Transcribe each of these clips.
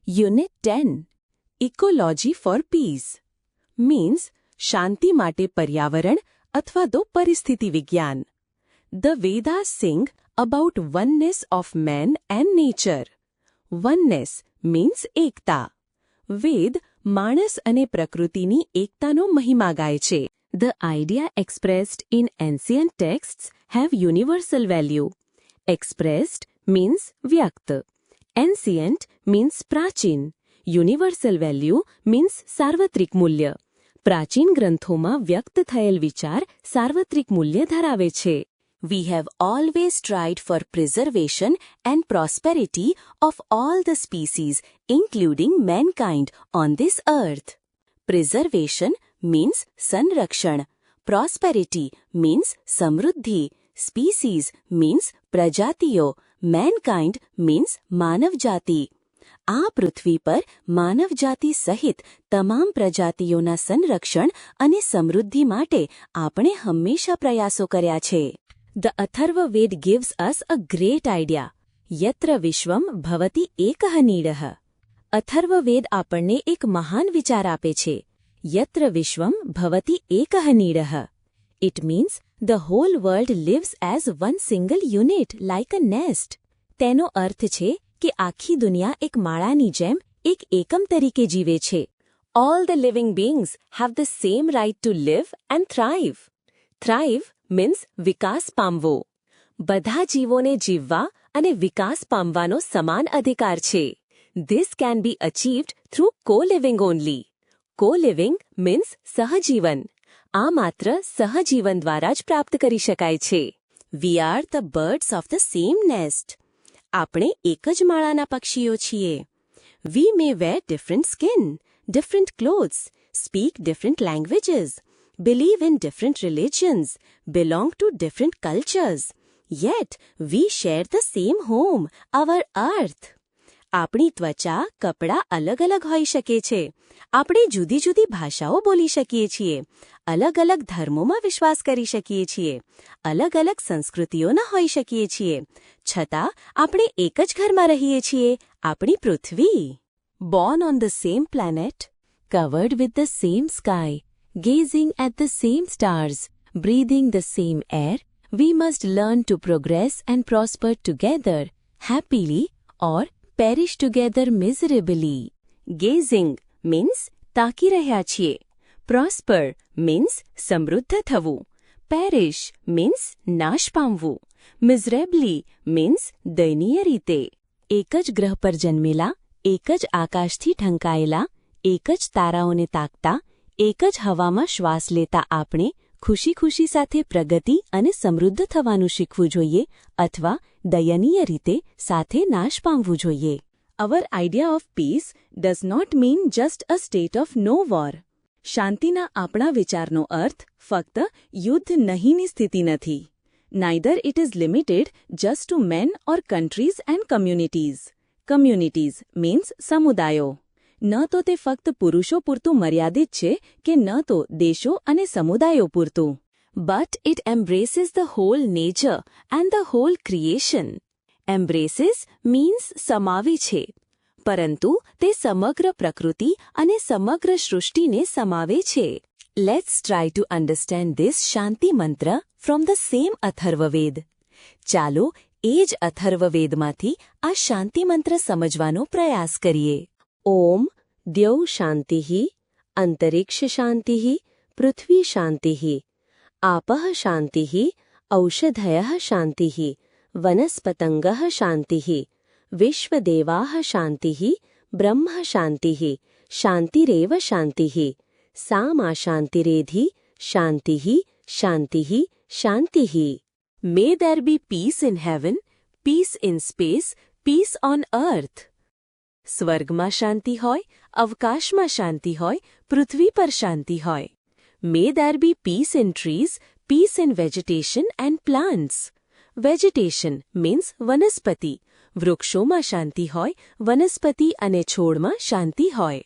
Unit 10 ecology for peace means શાંતિ માટે પર્યાવરણ અથવા તો પરિસ્થિતિ વિજ્ઞાન. The Vedas sing about oneness of man and nature. Oneness means એકતા. વેદ માણસ અને પ્રકૃતિની એકતાનો મહિમા ગાય છે. The idea expressed in ancient texts have universal value. Expressed means વ્યક્ત. એન્શિયન્ટ મીન્સ પ્રાચીન. યુનિવર્સલ વેલ્યુ મીન્સ સાર્વત્રિક મૂલ્ય. પ્રાચીન ગ્રંથોમાં વ્યક્ત થયેલ વિચાર સાર્વત્રિક મૂલ્ય ધરાવે છે. We have always tried for preservation and prosperity of all the species, including mankind, on this earth. Preservation means સંરક્ષણ. Prosperity means સમૃદ્ધિ. Species means પ્રજાતિઓ. Mankind means માનવજાતિ. આ પૃથ્વી પર માનવજાતિ સહિત તમામ પ્રજાતિઓના સંરક્ષણ અને સમૃદ્ધિ માટે આપણે હંમેશા પ્રયાસો કર્યા છે. The Atharvaved gives us a great idea. Yatra Vishwam Bhavati Ekah Needah. Atharvaveda આપણને એક મહાન વિચાર આપે છે. યત્ર Vishwam ભવતિ એકઃ નીડઃ. It means the whole world lives as one single unit like a nest. તેનો અર્થ છે કે આખી દુનિયા એક માળાની જેમ એક એકમ તરીકે જીવે છે. All the living beings have the same right to live and thrive. Thrive means વિકાસ પામવો. બધા જીવોને જીવવા અને વિકાસ પામવાનો સમાન અધિકાર છે. This can be achieved through co-living only. Co-living means સહજીવન. આ માત્ર સહજીવન દ્વારા જ પ્રાપ્ત કરી શકાય છે. We are the birds of the same nest. આપણે એક જ માળાના પક્ષીઓ છીએ. We may wear different skin, different clothes, speak different languages, believe in different religions, belong to different cultures. Yet we share the same home, our earth. આપણી ત્વચા, કપડાં અલગ અલગ હોઈ શકે છે. આપણે જુદી જુદી ભાષાઓ બોલી શકીએ છીએ. અલગ અલગ ધર્મોમાં વિશ્વાસ કરી શકીએ છીએ. અલગ અલગ સંસ્કૃતિઓના હોઈ શકીએ છીએ. છતાં આપણે એક જ ઘરમાં રહીએ છીએ, આપણી પૃથ્વી. Born on the same planet, covered with the same sky, gazing at the same stars, breathing the same air, we must learn to progress and prosper together, happily or perish together miserably. Gazing means તાકી રહ્યા છીએ. Prosper means સમૃદ્ધ થવું. Perish means નાશ પામવું. Miserably means દયનીય રીતે. એક જ ગ્રહ પર જન્મેલા, એક જ આકાશથી ઢંકાયેલા, એક જ તારાઓને તાકતા, એક જ હવામાં શ્વાસ લેતા આપણે ખુશી ખુશી સાથે પ્રગતિ અને સમૃદ્ધ થવાનું શીખવું જોઈએ અથવા દયનીય રીતે સાથે નાશ પામવું જોઈએ. Our idea of peace does not mean just a state of no war. શાંતિના આપણા વિચારનો અર્થ ફક્ત યુદ્ધ નહીંની સ્થિતિ નથી. Neither it is limited just to men or countries and communities. Communities means સમુદાયો. ન તો તે ફક્ત પુરુષો પૂરતું મર્યાદિત છે કે ન તો દેશો અને સમુદાયો પૂરતું. But it embraces the whole nature and the whole creation. Embraces means સમાવે છે. પરંતુ તે સમગ્ર પ્રકૃતિ અને સમગ્ર સૃષ્ટિને સમાવે છે. Let's try to understand this શાંતિ મંત્ર from the same અથર્વવેદ. ચાલો એ જ અથર્વવેદમાંથી આ શાંતિ મંત્ર સમજવાનો પ્રયાસ કરીએ. ઓમ દ્યૌ શાંતિઃ, અંતરિક્ષ શાંતિઃ, પૃથ્વી શાંતિઃ, આપઃ શાંતિઃ, ઔષધયઃ શાંતિઃ, વનસ્પતંગઃ શાંતિઃ, વિશ્વદેવાઃ શાંતિઃ, બ્રહ્મ શાંતિઃ, શાંતિરેવ શાંતિઃ, सा मा शांतिरेधि, शांतिः, शांतिः, शांतिः. May there be peace in heaven, peace in space, peace on earth. સ્વર્ગમાં શાંતિ હોય, અવકાશમાં શાંતિ હોય, પૃથ્વી પર શાંતિ હોય. May there be peace in trees, peace in vegetation and plants. Vegetation means વનસ્પતિ. વૃક્ષોમાં શાંતિ હોય, વનસ્પતિ અને છોડમાં શાંતિ હોય.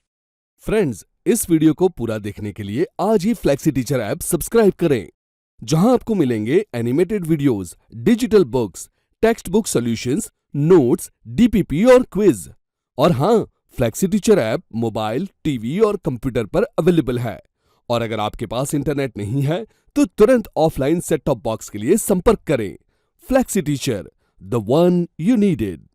फ्रेंड्स, इस वीडियो को पूरा देखने के लिए आज ही फ्लेक्सी टीचर ऐप सब्सक्राइब करें, जहां आपको मिलेंगे animated videos, digital books, text book solutions, notes, DPP और क्विज. और हाँ, flexi teacher app mobile, TV और कंप्यूटर पर अवेलेबल है। और अगर आपके पास इंटरनेट नहीं है तो तुरंत ऑफलाइन सेट टॉप बॉक्स के लिए संपर्क करें। Flexi teacher, the one you needed.